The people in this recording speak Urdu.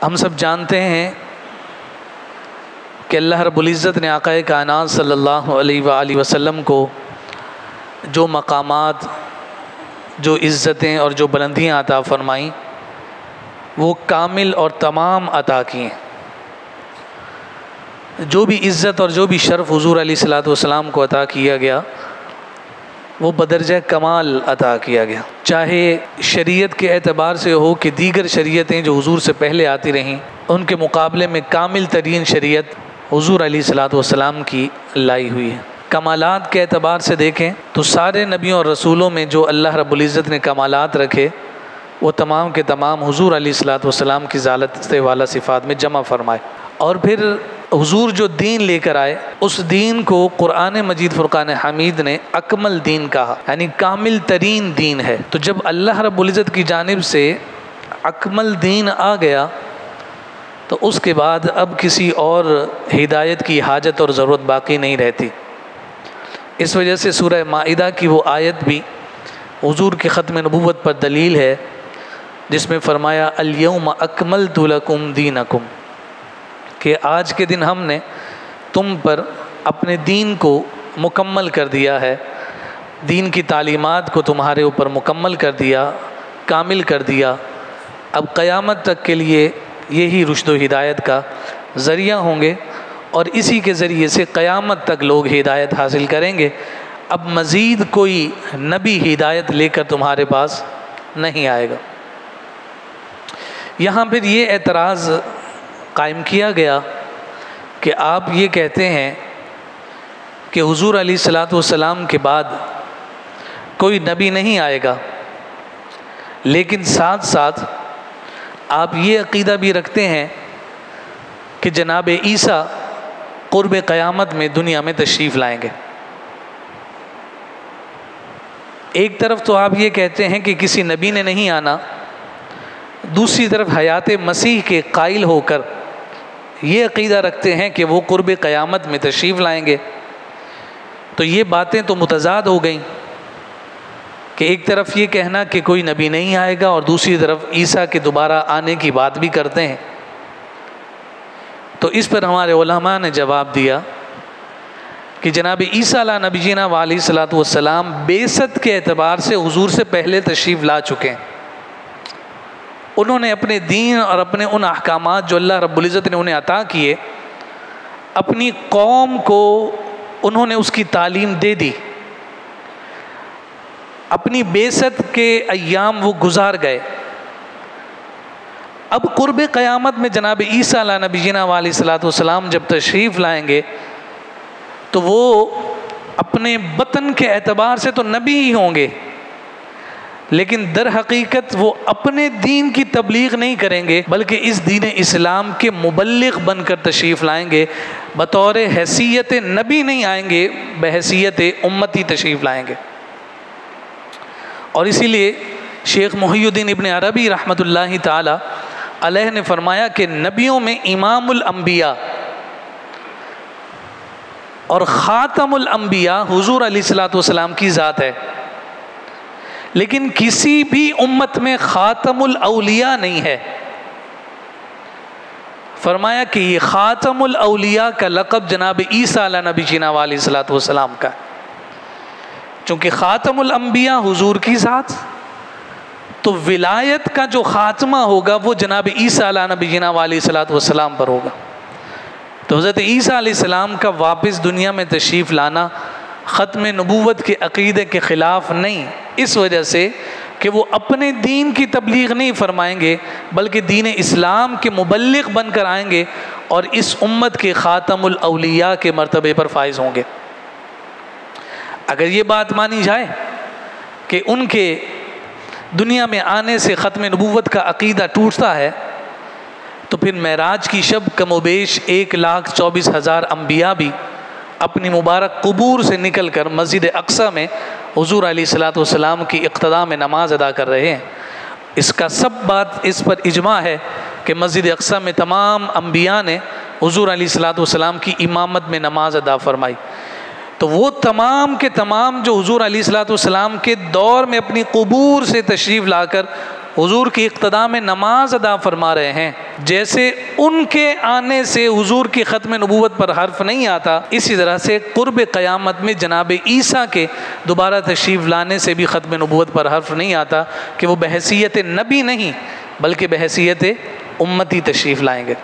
ہم سب جانتے ہیں کہ اللہ رب العزت نے آقا کائنات صلی اللہ علیہ وآلہ وسلم کو جو مقامات، جو عزتیں اور جو بلندیاں عطا فرمائیں وہ کامل اور تمام عطا کیے. جو بھی عزت اور جو بھی شرف حضور علیہ الصلوۃ والسلام کو عطا کیا گیا وہ بدرجہ کمال عطا کیا گیا، چاہے شریعت کے اعتبار سے ہو کہ دیگر شریعتیں جو حضور سے پہلے آتی رہیں ان کے مقابلے میں کامل ترین شریعت حضور علیہ الصلوۃ والسلام کی لائی ہوئی ہے. کمالات کے اعتبار سے دیکھیں تو سارے نبیوں اور رسولوں میں جو اللہ رب العزت نے کمالات رکھے وہ تمام کے تمام حضور علیہ الصلوۃ والسلام کی ذات والا صفات میں جمع فرمائے. اور پھر حضور جو دین لے کر آئے اس دین کو قرآن مجید فرقان حمید نے اکمل دین کہا، یعنی کامل ترین دین ہے. تو جب اللہ رب العزت کی جانب سے اکمل دین آ گیا تو اس کے بعد اب کسی اور ہدایت کی حاجت اور ضرورت باقی نہیں رہتی. اس وجہ سے سورہ مائدہ کی وہ آیت بھی حضور کی ختم نبوت پر دلیل ہے جس میں فرمایا الیوم اکملت لکم دینکم، کہ آج کے دن ہم نے تم پر اپنے دین کو مکمل کر دیا ہے، دین کی تعلیمات کو تمہارے اوپر مکمل کر دیا، کامل کر دیا. اب قیامت تک کے لیے یہی رشد و ہدایت کا ذریعہ ہوں گے اور اسی کے ذریعے سے قیامت تک لوگ ہدایت حاصل کریں گے. اب مزید کوئی نبی ہدایت لے کر تمہارے پاس نہیں آئے گا. یہاں پھر یہ اعتراض قائم کیا گیا کہ آپ یہ کہتے ہیں کہ حضور علیہ الصلوۃ والسلام کے بعد کوئی نبی نہیں آئے گا، لیکن ساتھ ساتھ آپ یہ عقیدہ بھی رکھتے ہیں کہ جناب عیسیٰ قرب قیامت میں دنیا میں تشریف لائیں گے. ایک طرف تو آپ یہ کہتے ہیں کہ کسی نبی نے نہیں آنا، دوسری طرف حیات مسیح کے قائل ہو کر یہ عقیدہ رکھتے ہیں کہ وہ قرب قیامت میں تشریف لائیں گے. تو یہ باتیں تو متضاد ہو گئیں کہ ایک طرف یہ کہنا کہ کوئی نبی نہیں آئے گا اور دوسری طرف عیسیٰ کے دوبارہ آنے کی بات بھی کرتے ہیں. تو اس پر ہمارے علماء نے جواب دیا کہ جناب عیسیٰ علیہ نبینا علیہ الصلوۃ والسلام بعثت کے اعتبار سے حضور سے پہلے تشریف لا چکے ہیں. انہوں نے اپنے دین اور اپنے ان احکامات جو اللہ رب العزت نے انہیں عطا کیے اپنی قوم کو انہوں نے اس کی تعلیم دے دی. اپنی بعثت کے ایام وہ گزار گئے. اب قرب قیامت میں جناب عیسیٰ علیہ نبینا علیہ الصلوۃ والسلام جب تشریف لائیں گے تو وہ اپنے وطن کے اعتبار سے تو نبی ہی ہوں گے، لیکن در حقیقت وہ اپنے دین کی تبلیغ نہیں کریں گے بلکہ اس دین اسلام کے مبلغ بن کر تشریف لائیں گے. بطور حیثیت نبی نہیں آئیں گے، بحیثیت امتی تشریف لائیں گے. اور اسی لیے شیخ محی الدین ابن عربی رحمۃ اللہ تعالی علیہ نے فرمایا کہ نبیوں میں امام الانبیاء اور خاتم الانبیاء حضور علیہ الصلوۃ والسلام کی ذات ہے، لیکن کسی بھی امت میں خاتم الاولیاء نہیں ہے. فرمایا کہ یہ خاتم الاولیاء کا لقب جناب عیسیٰ علیہ نبی جینا علیہ الصلوۃ والسلام کا ہے. چونکہ خاتم الانبیاء حضور کی ذات، تو ولایت کا جو خاتمہ ہوگا وہ جناب عیسیٰ علیہ نبی جینا علیہ الصلوۃ والسلام پر ہوگا. تو حضرت عیسیٰ علیہ السلام کا واپس دنیا میں تشریف لانا ختم نبوت کے عقیدے کے خلاف نہیں، اس وجہ سے کہ وہ اپنے دین کی تبلیغ نہیں فرمائیں گے بلکہ دین اسلام کے مبلغ بن کر آئیں گے اور اس امت کے خاتم الاولیاء کے مرتبے پر فائز ہوں گے. اگر یہ بات مانی جائے کہ ان کے دنیا میں آنے سے ختم نبوت کا عقیدہ ٹوٹتا ہے تو پھر معراج کی شب کم و بیش 1,24,000 انبیاء بھی اپنی مبارک قبور سے نکل کر مسجد اقصیٰ میں حضور علیہ الصلوۃ والسلام کی اقتداء میں نماز ادا کر رہے ہیں. اس کا سب بات اس پر اجماع ہے کہ مسجد اقصیٰ میں تمام انبیاء نے حضور علیہ الصلوۃ والسلام کی امامت میں نماز ادا فرمائی. تو وہ تمام کے تمام جو حضور علیہ الصلوۃ والسلام کے دور میں اپنی قبور سے تشریف لا کر حضور کی اقتداء میں نماز ادا فرما رہے ہیں، جیسے ان کے آنے سے حضور کی ختم نبوت پر حرف نہیں آتا، اسی طرح سے قرب قیامت میں جناب عیسیٰ کے دوبارہ تشریف لانے سے بھی ختم نبوت پر حرف نہیں آتا کہ وہ بحیثیت نبی نہیں بلکہ بحیثیت امتی تشریف لائیں گے۔